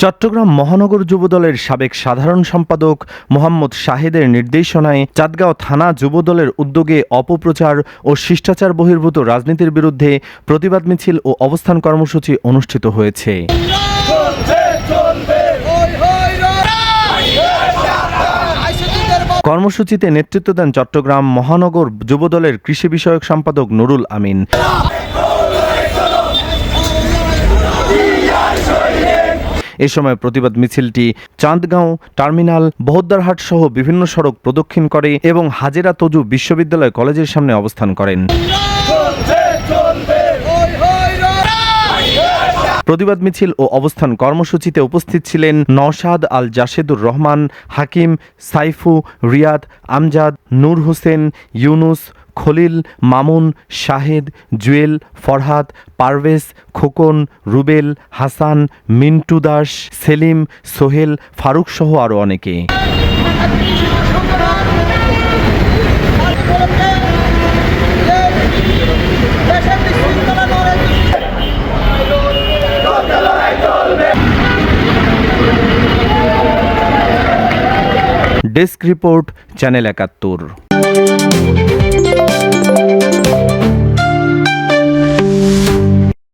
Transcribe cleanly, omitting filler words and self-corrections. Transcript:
চট্টগ্রাম মহানগর যুবদলের সাবেক সাধারণ সম্পাদক মোহাম্মদ শাহেদের নির্দেশনায় চাঁদগাঁও থানা যুবদলের উদ্যোগে অপপ্রচার ও শিষ্টাচার বহির্ভূত রাজনীতির বিরুদ্ধে প্রতিবাদ মিছিল ও অবস্থান কর্মসূচি অনুষ্ঠিত হয়েছে। কর্মসূচিতে নেতৃত্ব দেন চট্টগ্রাম মহানগর যুবদলের কৃষি বিষয়ক সম্পাদক নুরুল আমিন। এ সময় প্রতিবাদ মিছিলটি চাঁদগাঁও টার্মিনাল, বহদ্দারহাট সহ বিভিন্ন সড়ক প্রদক্ষিণ করে এবং হাজেরা তজু বিশ্ববিদ্যালয় কলেজের সামনে অবস্থান করেন। প্রতিবাদ মিছিল ও অবস্থান কর্মসূচিতে উপস্থিত ছিলেন নওশাদ আল জাশেদুর রহমান, হাকিম, সাইফু, রিয়াদ, আমজাদ, নূর হোসেন, ইউনুস, খলিল, মামুন, শাহেদ, জুয়েল, ফরহাদ, পারভেজ, খোকন, রুবেল, হাসান, মিন্টু দাস, সেলিম, সোহেল, ফারুক সহ আরও অনেকে। Desk report, channel ৭১।